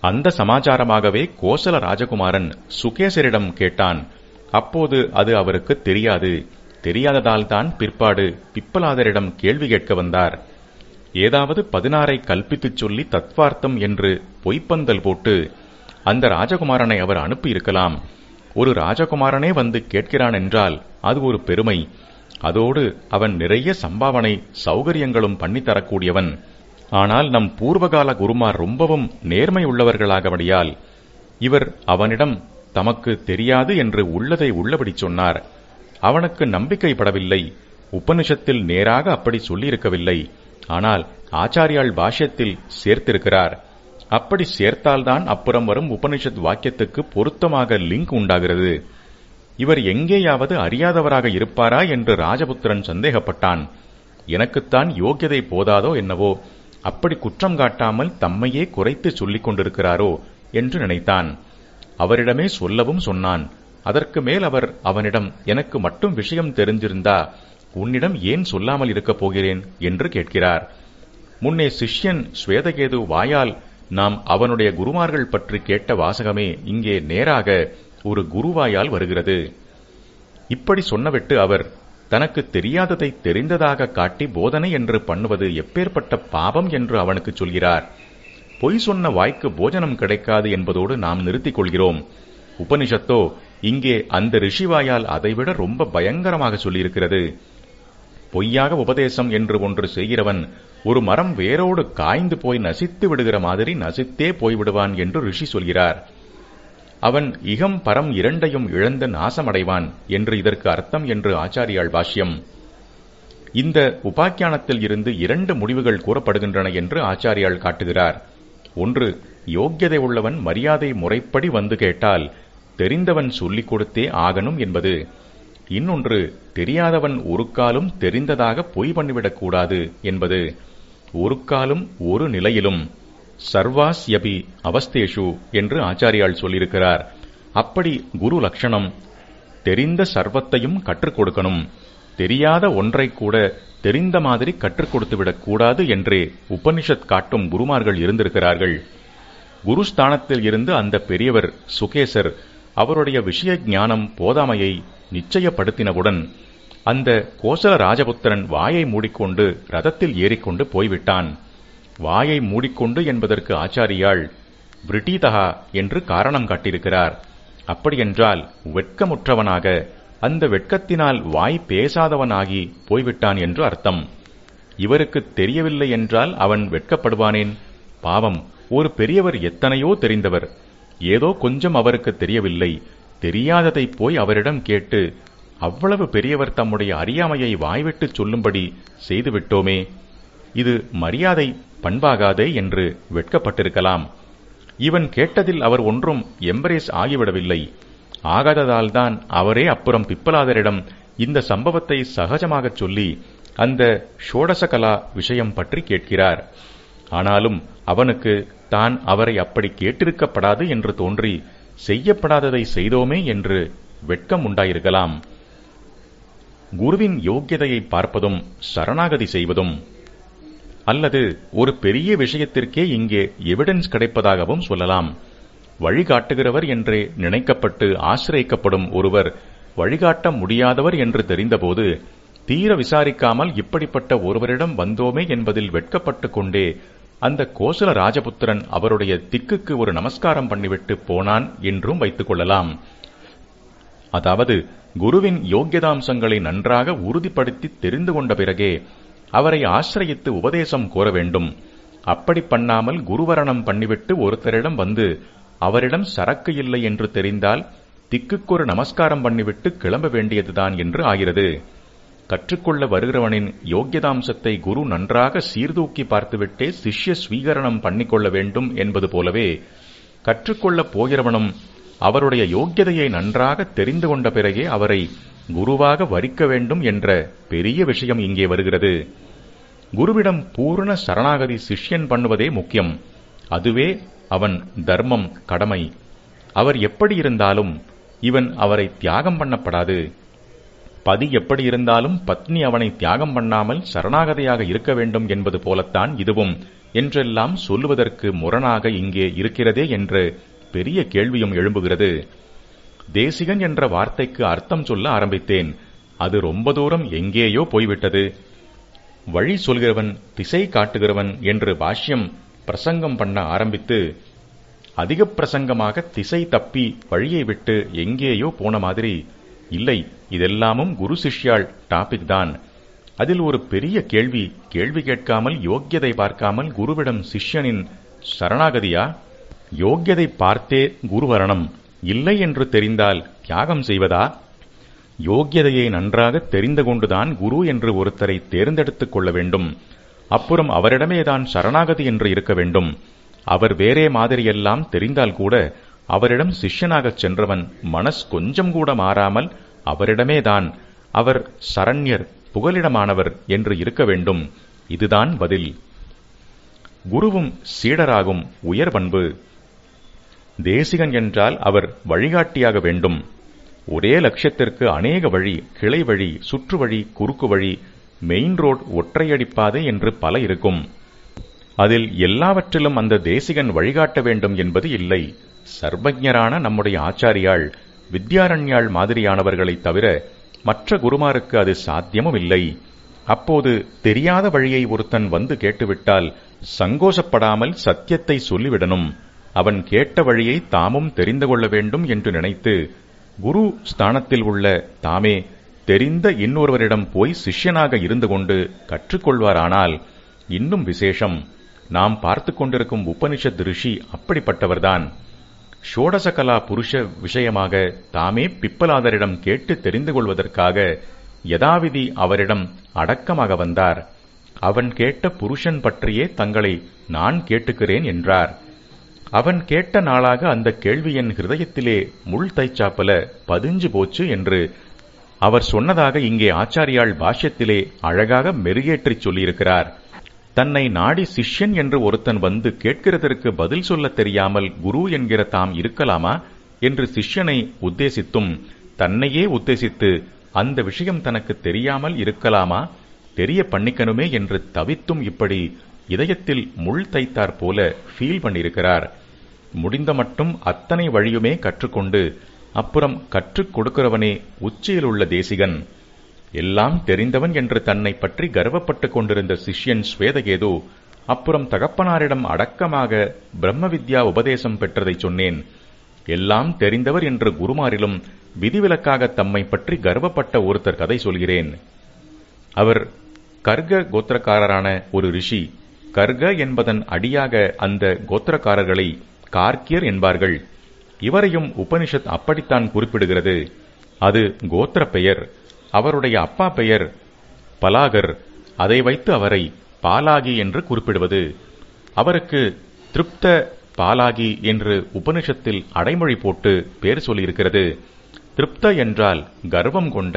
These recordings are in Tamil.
அந்த சமாச்சாரமாகவே கோசல ராஜகுமாரன் சுகேசரிடம் கேட்டான். அப்போது அது அவருக்கு தெரியாததால்தான் பிற்பாடு பிப்பலாதரிடம் கேள்வி கேட்க வந்தார். ஏதாவது 16 கல்பித்துச் சொல்லி தத்வார்த்தம் என்று பொய்ப்பந்தல் போட்டு அந்த ராஜகுமாரனை அவர் அனுப்பியிருக்கலாம். ஒரு ராஜகுமாரனே வந்து கேட்கிறான் என்றால் அது ஒரு பெருமை. அதோடு அவன் நிறைய சம்பாவனை சௌகரியங்களும் பண்ணித்தரக்கூடியவன். ஆனால் நம் பூர்வகால குருமார் ரொம்பவும் நேர்மை உள்ளவர்களாகபடியால் இவர் அவனிடம் தமக்கு தெரியாது என்று உள்ளதை உள்ளபடி சொன்னார். அவனுக்கு நம்பிக்கைப்படவில்லை. உபனிஷத்தில் நேராக அப்படி சொல்லியிருக்கவில்லை. ஆனால் ஆச்சாரியால் பாஷ்யத்தில் சேர்த்திருக்கிறார். அப்படி சேர்த்தால்தான் அப்புறம் வரும் உபனிஷத் வாக்கியத்துக்கு பொருத்தமாக லிங்க் உண்டாகிறது. இவர் எங்கேயாவது அறியாதவராக இருப்பாரா என்று ராஜபுத்திரன் சந்தேகப்பட்டான். எனக்குத்தான் யோக்கியதை போதாதோ என்னவோ, அப்படி குற்றம் காட்டாமல் தம்மையே குறைத்து சொல்லிக் கொண்டிருக்கிறாரோ என்று நினைத்தான். அவரிடமே சொல்லவும் சொன்னான். அதற்கு மேல் அவர் அவனிடம், எனக்கு மட்டும் விஷயம் தெரிஞ்சிருந்தா உன்னிடம் ஏன் சொல்லாமல் இருக்கப் போகிறேன் என்று கேட்கிறார். முன்னே சிஷ்யன் ஸ்வேதகேது வாயால் நாம் அவனுடைய குருமார்கள் பற்றி கேட்ட வாசகமே இங்கே நேராக ஒரு குருவாயால் வருகிறது. இப்படி சொன்னவிட்டு அவர் தனக்கு தெரியாததை தெரிந்ததாக காட்டி போதனை என்று பண்ணுவது எப்பேற்பட்ட பாபம் என்று அவனுக்கு சொல்கிறார். பொய் சொன்ன வாய்க்கு போஜனம் கிடைக்காது என்பதோடு நாம் நிறுத்திக் கொள்கிறோம். உபனிஷத்தோ இங்கே அந்த ரிஷிவாயால் அதைவிட ரொம்ப பயங்கரமாக சொல்லியிருக்கிறது. பொய்யாக உபதேசம் என்று ஒன்று செய்கிறவன் ஒரு மரம் வேரோடு காய்ந்து போய் நசித்து விடுகிற மாதிரி நசித்தே போய்விடுவான் என்று ரிஷி சொல்கிறார். அவன் இகம் பரம் இரண்டையும் இழந்து நாசமடைவான் என்று இதற்கு அர்த்தம் என்று ஆச்சாரியால் பாஷ்யம். இந்த உபாக்கியானத்தில் இருந்து 2 முடிவுகள் கூறப்படுகின்றன என்று ஆச்சாரியால் காட்டுகிறார். ஒன்று, யோக்கியதை உள்ளவன் மரியாதை முறைப்படி வந்து கேட்டால் தெரிந்தவன் சொல்லிக் கொடுத்தே ஆகணும் என்பது. இன்னொன்று, தெரியாதவன் ஒரு காலும் தெரிந்ததாக பொய் பண்ணிவிடக்கூடாது என்பது. ஒரு காலும் ஒரு நிலையிலும் சர்வாஸ்யபி அவஸ்தேஷு என்று ஆச்சாரியால் சொல்லியிருக்கிறார். அப்படி குரு லட்சணம் தெரிந்த சர்வத்தையும் கற்றுக் கொடுக்கணும். தெரியாத ஒன்றை கூட தெரிந்த மாதிரி கற்றுக் கொடுத்துவிடக் கூடாது என்றே உபனிஷத் காட்டும் குருமார்கள் இருந்திருக்கிறார்கள். குருஸ்தானத்தில் இருந்து அந்த பெரியவர் சுகேசர் அவருடைய விஷய ஞானம் போதாமையை நிச்சயப்படுத்தினவுடன் அந்த கோசல ராஜபுத்திரன் வாயை மூடிக்கொண்டு ரதத்தில் ஏறிக்கொண்டு போய்விட்டான். வாயை மூடிக்கொண்டு என்பதற்கு ஆச்சாரியால் விருட்டீதகா என்று காரணம் காட்டியிருக்கிறார். அப்படியென்றால் வெட்கமுற்றவனாக, அந்த வெட்கத்தினால் வாய் பேசாதவனாகி போய்விட்டான் என்று அர்த்தம். இவருக்கு தெரியவில்லை என்றால் அவன் வெட்கப்படுவானேன்? பாவம், ஒரு பெரியவர் எத்தனையோ தெரிந்தவர். ஏதோ கொஞ்சம் அவருக்கு தெரியவில்லை. தெரியாததை போய் அவரிடம் கேட்டு அவ்வளவு பெரியவர் தம்முடைய அறியாமையை வாய்விட்டு சொல்லும்படி செய்துவிட்டோமே, இது மரியாதை பண்பாகாதே என்று வெட்கப்பட்டிருக்கலாம். இவன் கேட்டதில் அவர் ஒன்றும் எம்பரேஸ் ஆகிவிடவில்லை. ஆகாததால்தான் அவரே அப்புறம் பிப்பலாதரிடம் இந்த சம்பவத்தை சகஜமாகச் சொல்லி அந்த ஷோடசகலா விஷயம் பற்றி கேட்கிறார். ஆனாலும் அவனுக்கு தான் அவரை அப்படி கேட்டிருக்கப்படாது என்று தோன்றி செய்யப்படாததை செய்தோமே என்று வெட்கம் உண்டாயிருக்கலாம். குருவின் யோக்கியதையை பார்ப்பதும் சரணாகதி செய்வதும். அல்லது ஒரு பெரிய விஷயத்திற்கே இங்கே எவிடன்ஸ் கிடைப்பதாகவும் சொல்லலாம். வழிகாட்டுகிறவர் என்றே நினைக்கப்பட்டு ஆசிரியக்கப்படும் ஒருவர் வழிகாட்ட முடியாதவர் என்று தெரிந்தபோது தீர விசாரிக்காமல் இப்படிப்பட்ட ஒருவரிடம் வந்தோமே என்பதில் வெட்கப்பட்டு கொண்டே அந்த கோசல ராஜபுத்திரன் அவருடைய திக்குக்கு ஒரு நமஸ்காரம் பண்ணிவிட்டு போனான் என்றும் வைத்துக் கொள்ளலாம். அதாவது குருவின் யோக்கியதாம்சங்களை நன்றாக உறுதிப்படுத்தி தெரிந்து கொண்ட பிறகே அவரை ஆசிரயித்து உபதேசம் கோர வேண்டும். அப்படி பண்ணாமல் குருவரணம் பண்ணிவிட்டு ஒருத்தரிடம் வந்து அவரிடம் சரக்கு இல்லை என்று தெரிந்தால் திக்குக்கொரு நமஸ்காரம் பண்ணிவிட்டு கிளம்ப வேண்டியதுதான் என்று ஆகிறது. கற்றுக்கொள்ள வருகிறவனின் யோக்கியதாம்சத்தை குரு நன்றாக சீர்தூக்கி பார்த்துவிட்டே சிஷ்ய ஸ்வீகரணம் பண்ணிக்கொள்ள வேண்டும் என்பது போலவே கற்றுக்கொள்ளப் போகிறவனும் அவருடைய யோக்கியதையை நன்றாக தெரிந்து கொண்ட பிறகே அவரை குருவாக வரிக்க வேண்டும் என்ற பெரிய விஷயம் இங்கே வருகிறது. குருவிடம் பூர்ண சரணாகதி சிஷ்யன் பண்ணுவதே முக்கியம். அதுவே அவன் தர்மம், கடமை. அவர் எப்படி இருந்தாலும் இவன் அவரை தியாகம் பண்ணப்படாது. பதி எப்படி இருந்தாலும் பத்னி அவனை தியாகம் பண்ணாமல் சரணாகதியாக இருக்க வேண்டும் என்பது போலத்தான் இதுவும் என்றெல்லாம் சொல்லுவதற்கு முரணாக இங்கே இருக்கிறதே என்று பெரிய கேள்வியும் எழும்புகிறது. தேசிகன் என்ற வார்த்தைக்கு அர்த்தம் சொல்ல ஆரம்பித்தேன். அது ரொம்ப தூரம் எங்கேயோ போய்விட்டது. வழி சொல்கிறவன், திசை காட்டுகிறவன் என்று பாஷ்யம் பிரசங்கம் பண்ண ஆரம்பித்து அதிக பிரசங்கமாக திசை தப்பி வழியை விட்டு எங்கேயோ போன மாதிரி. இல்லை, இதெல்லாமும் குரு சிஷ்யாள் டாபிக் தான். அதில் ஒரு பெரிய கேள்வி கேட்காமல் யோக்கியதை பார்க்காமல் குருவிடம் சிஷ்யனின் சரணாகதியா? யோக்கியதை பார்த்தே குருவரணம், இல்லை என்று தெரிந்தால் தியாகம் செய்வதா? யோக்கியதையை நன்றாக தெரிந்து கொண்டுதான் குரு என்று ஒருத்தரை தேர்ந்தெடுத்துக் கொள்ள வேண்டும். அப்புறம் அவரிடமேதான் சரணாகதி என்று இருக்க வேண்டும். அவர் வேறே மாதிரியெல்லாம் தெரிந்தால் கூட அவரிடம் சிஷ்யனாகச் சென்றவன் மனஸ் கொஞ்சம் கூட மாறாமல் அவரிடமேதான் அவர் சரண்யர், புகலிடமானவர் என்று இருக்க வேண்டும். இதுதான் பதில். குருவும் சீடராகும் உயர் பண்பு. தேசிகன் என்றால் அவர் வழிகாட்டியாக வேண்டும். ஒரே லட்சியத்திற்கு அநேக வழி, கிளை வழி, சுற்று வழி, குறுக்கு வழி, மெயின் ரோட், ஒற்றையடிப்பாதை என்று பல இருக்கும். அதில் எல்லாவற்றிலும் அந்த தேசிகன் வழிகாட்ட வேண்டும் என்பது இல்லை. சர்வஜரான நம்முடைய ஆச்சாரியாள், வித்யாரண்யாள் மாதிரியானவர்களைத் தவிர மற்ற குருமாருக்கு அது சாத்தியமும் இல்லை. அப்போது தெரியாத வழியை ஒருத்தன் வந்து கேட்டுவிட்டால் சங்கோஷப்படாமல் சத்தியத்தை சொல்லிவிடணும். அவன் கேட்ட வழியை தாமும் தெரிந்து கொள்ள வேண்டும் என்று நினைத்து குரு ஸ்தானத்தில் உள்ள தாமே தெரிந்த இன்னொருவரிடம் போய் சிஷ்யனாக இருந்து கொண்டு கற்றுக்கொள்வாரானால் இன்னும் விசேஷம். நாம் பார்த்து கொண்டிருக்கும் உபனிஷத் ரிஷி அப்படிப்பட்டவர்தான். ஷோடசகலா புருஷ விஷயமாக தாமே பிப்பலாதரிடம் கேட்டு தெரிந்து கொள்வதற்காக யதாவிதி அவரிடம் அடக்கமாக வந்தார். அவன் கேட்ட புருஷன் பற்றியே தங்களை நான் கேட்டுக்கிறேன் என்றார். அவன் கேட்ட நாளாக அந்த கேள்வி என் ஹிருதயத்திலே முள் தைச்சாப்பல பதிஞ்சு போச்சு என்று அவர் சொன்னதாக இங்கே ஆச்சாரியாள் பாஷ்யத்திலே அழகாக மெருகேற்றிச் சொல்லியிருக்கிறார். தன்னை நாடி சிஷ்யன் என்று ஒருத்தன் வந்து கேட்கிறதற்கு பதில் சொல்ல தெரியாமல் குரு என்கிற தாம் இருக்கலாமா என்று சிஷ்யனை உத்தேசித்தும் தன்னையே உத்தேசித்து அந்த விஷயம் தனக்கு தெரியாமல் இருக்கலாமா, தெரிய பண்ணிக்கணுமே என்று தவித்தும் இப்படி இதயத்தில் முள் தைத்தார் போல ஃபீல் பண்ணியிருக்கிறார். முடிந்த மட்டும் அத்தனை வழியுமே கற்றுக்கொண்டு அப்புறம் கற்றுக் கொடுக்கிறவனே உச்சியில் உள்ள தேசிகன். எல்லாம் தெரிந்தவன் என்று தன்னை பற்றி கர்வப்பட்டுக் கொண்டிருந்த சிஷ்யன் ஸ்வேதகேது அப்புறம் தகப்பனாரிடம் அடக்கமாக பிரம்ம வித்யா உபதேசம் பெற்றதை சொன்னேன். எல்லாம் தெரிந்தவர் என்று குருமாரிலும் விதிவிலக்காக தம்மை பற்றி கர்வப்பட்ட ஒருத்தர் கதை சொல்கிறேன். அவர் கர்க கோத்திரக்காரரான ஒரு ரிஷி. கர்க என்பதன் அடியாக அந்த கோத்திரக்காரர்களை கார்க்கியர் என்பார்கள். இவரையும் உபனிஷத் அப்படித்தான் குறிப்பிடுகிறது. அது கோத்திர பெயர். அவருடைய அப்பா பெயர் பலாகர். அதை வைத்து அவரை பாலாகி என்று குறிப்பிடுவது. அவருக்கு திருப்த பாலாகி என்று உபனிஷத்தில் அடைமொழி போட்டு பேர் சொல்லியிருக்கிறது. திருப்த என்றால் கர்வம் கொண்ட,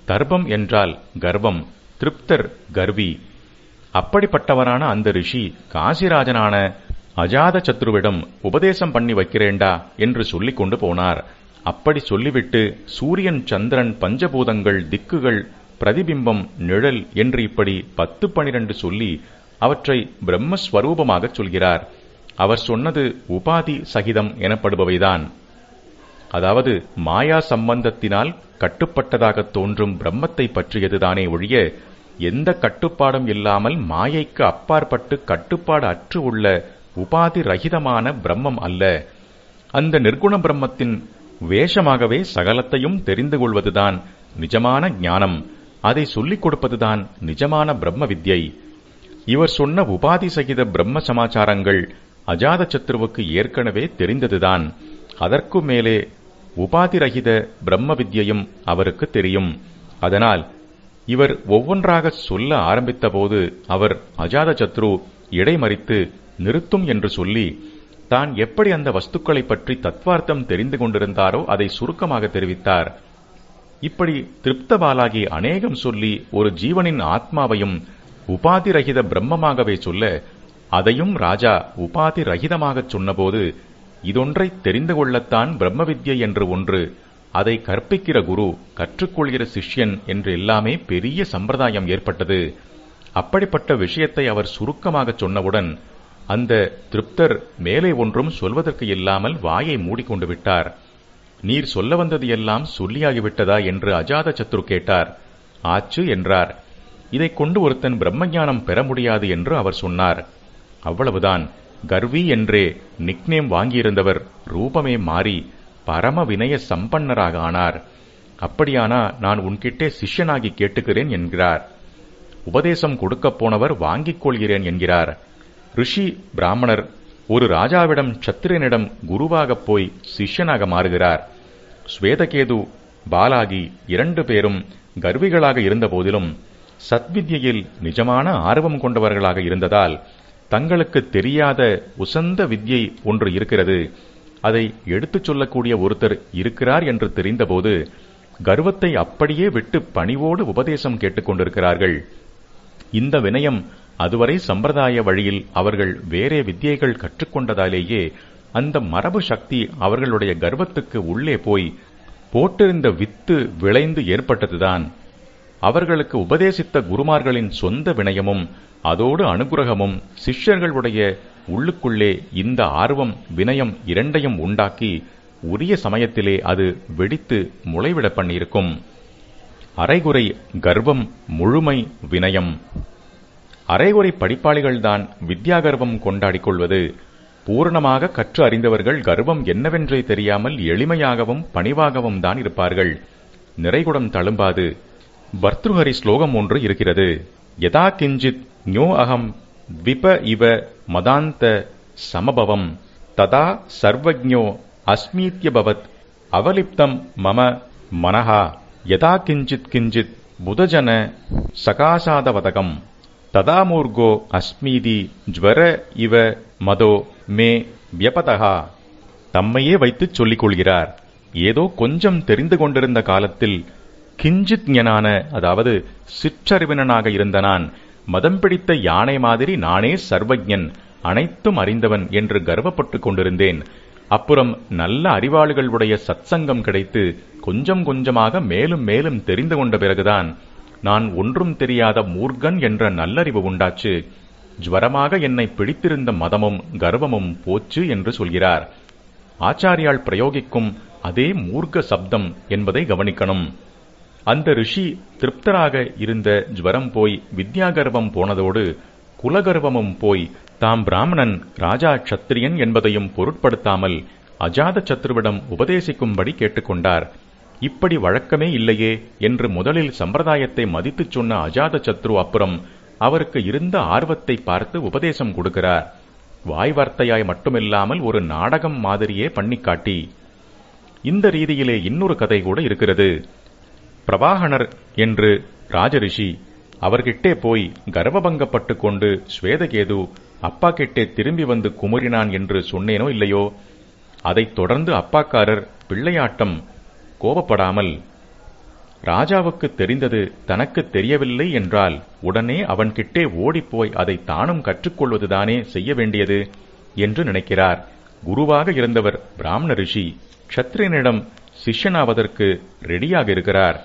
தர்பம் என்றால் கர்வம், திருப்தர் கர்வி. அப்படிப்பட்டவரான அந்த ரிஷி காசிராஜனான அஜாத சத்ருவிடம் உபதேசம் பண்ணி வைக்கிறேண்டா என்று சொல்லிக் கொண்டு போனார். அப்படி சொல்லிவிட்டு சூரியன், சந்திரன், பஞ்சபூதங்கள், திக்குகள், பிரதிபிம்பம், நிழல் என்று இப்படி 10-12 சொல்லி அவற்றை பிரம்மஸ்வரூபமாகச் சொல்கிறார். அவர் சொன்னது உபாதி சகிதம் எனப்படுபவைதான். அதாவது மாயா சம்பந்தத்தினால் கட்டுப்பட்டதாக தோன்றும் பிரம்மத்தை பற்றியதுதானே ஒழிய எந்த கட்டுப்பாடும் இல்லாமல் மாயைக்கு அப்பாற்பட்டு கட்டுப்பாடு அற்று உள்ள உபாதி ரகிதமான பிரம்மம் அல்ல. அந்த நிர்குண பிரம்மத்தின் வேஷமாகவே சகலத்தையும் தெரிந்து கொள்வதுதான் நிஜமான ஞானம். அதை சொல்லிக் கொடுப்பதுதான் நிஜமான பிரம்ம வித்யை. இவர் சொன்ன உபாதி சகித பிரம்ம சமாச்சாரங்கள் அஜாத சத்ருவுக்கு ஏற்கனவே தெரிந்ததுதான். அதற்கு மேலே உபாதி ரகித பிரம்ம வித்யையும் அவருக்கு தெரியும். அதனால் இவர் ஒவ்வொன்றாக சொல்ல ஆரம்பித்தபோது அவர் அஜாத சத்ரு இடைமறித்து நிறுத்தும் என்று சொல்லி தான் எப்படி அந்த வஸ்துக்களை பற்றி தத்வார்த்தம் தெரிந்து கொண்டிருந்தாரோ அதை சுருக்கமாக தெரிவித்தார். இப்படி திருப்த பாலாகி அநேகம் சொல்லி ஒரு ஜீவனின் ஆத்மாவையும் உபாதி ரகித பிரம்மமாகவே சொல்ல, அதையும் ராஜா உபாதி ரகிதமாகச் சொன்னபோது இதொன்றை தெரிந்து கொள்ளத்தான் பிரம்ம வித்யை என்று ஒன்று அதை கற்பிக்கிற குரு, கற்றுக்கொள்கிற சிஷ்யன் என்று எல்லாமே பெரிய சம்பிரதாயம் ஏற்பட்டது. அப்படிப்பட்ட விஷயத்தை அவர் சுருக்கமாக சொன்னவுடன் அந்த திருப்தர் மேலே ஒன்றும் சொல்வதற்கு இல்லாமல் வாயை மூடிக்கொண்டு விட்டார். நீர் சொல்ல வந்தது எல்லாம் சொல்லியாகிவிட்டதா என்று அஜாத சத்ரு கேட்டார். ஆச்சு என்றார். இதைக் கொண்டு ஒருத்தன் பிரம்மஞானம் பெற முடியாது என்று அவர் சொன்னார். அவ்வளவுதான். கர்வி என்றே நிக்நேம் வாங்கியிருந்தவர் ரூபமே மாறி பரம வினய சம்பன்னராக ஆனார். அப்படியானா நான் உன்கிட்டே சிஷ்யனாகி கேட்டுக்கிறேன் என்கிறார். உபதேசம் கொடுக்கப் போனவர் வாங்கிக் கொள்கிறேன் என்கிறார். ரிஷி பிராமணர் ஒரு ராஜாவிடம் சத்திரனிடம் குருவாகப் போய் சிஷ்யனாக மாறுகிறார். ஸ்வேதகேது, பாலாகி 2 பேரும் கர்விகளாக இருந்த போதிலும் சத்வித்யில் நிஜமான ஆர்வம் கொண்டவர்களாக இருந்ததால் தங்களுக்கு தெரியாத உசந்த வித்யை ஒன்று இருக்கிறது, அதை எடுத்துச் சொல்லக்கூடிய ஒருத்தர் இருக்கிறார் என்று தெரிந்தபோது கர்வத்தை அப்படியே விட்டு பணிவோடு உபதேசம் கேட்டுக்கொண்டிருக்கிறார்கள். இந்த வினயம் அதுவரை சம்பிரதாய வழியில் அவர்கள் வேறே வித்யைகள் கற்றுக்கொண்டதாலேயே அந்த மரபு சக்தி அவர்களுடைய கர்வத்துக்கு உள்ளே போய் போட்டிருந்த வித்து விளைந்து ஏற்பட்டதுதான். அவர்களுக்கு உபதேசித்த குருமார்களின் சொந்த வினயமும் அதோடு அனுகிரகமும் சிஷ்யர்களுடைய உள்ளுக்குள்ளே இந்த ஆர்வம் வினயம் இரண்டையும் உண்டாக்கி உரிய சமயத்திலே அது வெடித்து முளைவிட பண்ணியிருக்கும். அரைகுறை கர்வம், முழுமை வினயம். அரைகுறை படிப்பாளிகள்தான் வித்யாகர்வம் கொண்டாடிக் கொள்வது. பூரணமாக கற்று அறிந்தவர்கள் கர்வம் என்னவென்றே தெரியாமல் எளிமையாகவும் பணிவாகவும் தான் இருப்பார்கள். நிறைகுடம் தழும்பாது. பர்த்ருஹரி ஸ்லோகம் ஒன்று இருக்கிறது. யதா கிஞ்சித் ஞோ அகம் விப இவ மதாந்த சமபவம் ததா சர்வஜ்ஞோ அஸ்மீத்யபவத் அவலிப்தம் மம மனஹா யதா கிஞ்சித் கிஞ்சித் புதஜன சகாசாதவதகம் ததா மூர்கோ அஸ்மீதி ஜ்வர இவ மதோ மே வியபதகா. தம்மையே வைத்துச் சொல்லிக் கொள்கிறார். ஏதோ கொஞ்சம் தெரிந்து கொண்டிருந்த காலத்தில் கிஞ்சித் ஞனான, அதாவது சிற்றறிவினனாக இருந்த நான் மதம் பிடித்த யானை மாதிரி நானே சர்வஜன், அனைத்தும் அறிந்தவன் என்று கர்வப்பட்டுக் கொண்டிருந்தேன். அப்புறம் நல்ல அறிவாளிகளுடைய சத்சங்கம் கிடைத்து கொஞ்சம் கொஞ்சமாக மேலும் மேலும் தெரிந்து கொண்ட பிறகுதான் நான் ஒன்றும் தெரியாத மூர்கன் என்ற நல்லறிவு உண்டாச்சு. ஜ்வரமாக என்னை பிடித்திருந்த மதமும் கர்வமும் போச்சு என்று சொல்கிறார். ஆச்சாரியால் பிரயோகிக்கும் அதே மூர்க்க சப்தம் என்பதை கவனிக்கணும். அந்த ரிஷி திருப்தராக இருந்த ஜ்வரம் போய் வித்யாகர்வம் போனதோடு குலகர்வமும் போய் தாம் பிராமணன், ராஜா சத்திரியன் என்பதையும் பொருட்படுத்தாமல் அஜாத சத்ருவிடம் உபதேசிக்கும்படி கேட்டுக்கொண்டார். இப்படி வழக்கமே இல்லையே என்று முதலில் சம்பிரதாயத்தை மதித்துச் சொன்ன அஜாத சத்ரு அப்புறம் அவருக்கு இருந்த ஆர்வத்தை பார்த்து உபதேசம் கொடுக்கிறார். வாய் வார்த்தையாய் மட்டுமில்லாமல் ஒரு நாடகம் மாதிரியே பண்ணிக்காட்டி. இந்த ரீதியிலே இன்னொரு கதை கூட இருக்கிறது. பிரவாகணர் என்று ராஜரிஷி, அவர்கிட்டே போய் கர்வபங்கப்பட்டு கொண்டு ஸ்வேதகேது அப்பா கிட்டே திரும்பி வந்து குமுறினான் என்று சொன்னேனோ இல்லையோ. அதைத் தொடர்ந்து அப்பாக்காரர் பிள்ளையாட்டம் கோபப்படாமல், ராஜாவுக்கு தெரிந்தது தனக்கு தெரியவில்லை என்றால் உடனே அவன்கிட்டே ஓடிப்போய் அதை தானும் கற்றுக்கொள்வதுதானே செய்ய வேண்டியது என்று நினைக்கிறார். குருவாக இருந்தவர் பிராமண ரிஷி க்ஷத்ரியனிடம் சிஷ்யனாவதற்கு ரெடியாக இருக்கிறார்.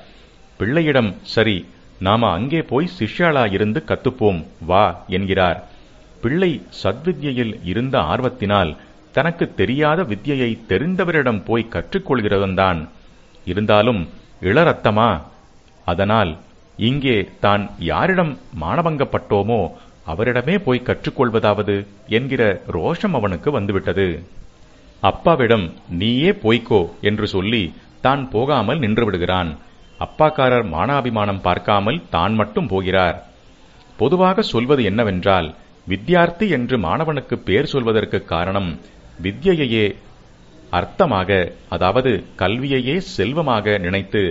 பிள்ளையிடம், சரி நாம அங்கே போய் சிஷ்யாளா இருந்து கத்துப்போம் வா என்கிறார். பிள்ளை சத்வித்யில் இருந்த ஆர்வத்தினால் தனக்கு தெரியாத வித்யை தெரிந்தவரிடம் போய் கற்றுக்கொள்கிறவன்தான். இருந்தாலும் இளரத்தமா, அதனால் இங்கே தான் யாரிடம் மானபங்கப்பட்டோமோ அவரிடமே போய் கற்றுக்கொள்வதாவது என்கிற ரோஷம் அவனுக்கு வந்துவிட்டது. அப்பாவிடம் நீயே போய்க்கோ என்று சொல்லி தான் போகாமல் நின்று விடுகிறான். அப்பாக்காரர் மானாபிமானம் பார்க்காமல் தான் மட்டும் போகிறார். பொதுவாக சொல்வது என்னவென்றால், வித்யார்த்தி என்று மாணவனுக்கு பேர் சொல்வதற்கு காரணம் வித்யையே அர்த்தமாக, அதாவது கல்வியையே செல்வமாக நினைத்து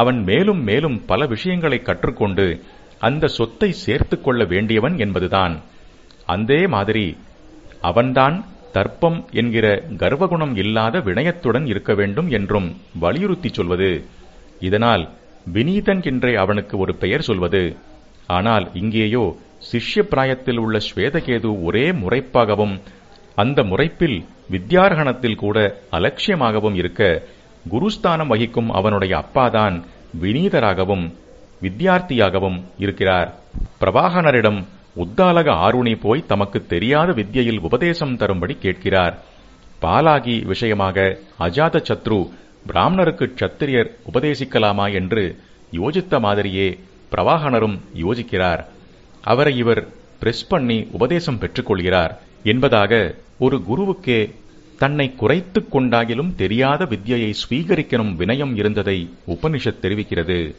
அவன் மேலும் மேலும் பல விஷயங்களை கற்றுக்கொண்டு அந்த சொத்தை சேர்த்துக் கொள்ள வேண்டியவன் என்பதுதான். அதே மாதிரி அவன்தான் தர்ப்பம் என்கிற கர்வகுணம் இல்லாத வினயத்துடன் இருக்க வேண்டும் என்றும் வலியுறுத்தி சொல்வது. இதனால் வினீதன் என்றே அவனுக்கு ஒரு பெயர் சொல்வது. ஆனால் இங்கேயோ சிஷ்ய பிராயத்தில் உள்ள ஸ்வேதகேது ஒரே முறைப்பாகவும் அந்த முறைப்பில் வித்யார்ஹணத்தில் கூட அலட்சியமாகவும் இருக்க குருஸ்தானம் வகிக்கும் அவனுடைய அப்பாதான் வினீதராகவும் வித்யார்த்தியாகவும் இருக்கிறார். பிரவாகனரிடம் உத்தாலக ஆருணி போய் தமக்கு தெரியாத வித்யையில் உபதேசம் தரும்படி கேட்கிறார். பாலாகி விஷயமாக அஜாத சத்ரு பிராமணருக்கு சத்திரியர் உபதேசிக்கலாமா என்று யோசித்த மாதிரியே பிரவாகனரும் யோசிக்கிறார். அவரை இவர் பிரஸ் பண்ணி உபதேசம் பெற்றுக்கொள்கிறார் என்பதாக ஒரு குருவுக்கே தன்னை குறைத்துக் கொண்டாயிலும் தெரியாத வித்யையை ஸ்வீகரிக்கணும் வினயம் இருந்ததை உபனிஷத் தெரிவிக்கிறது.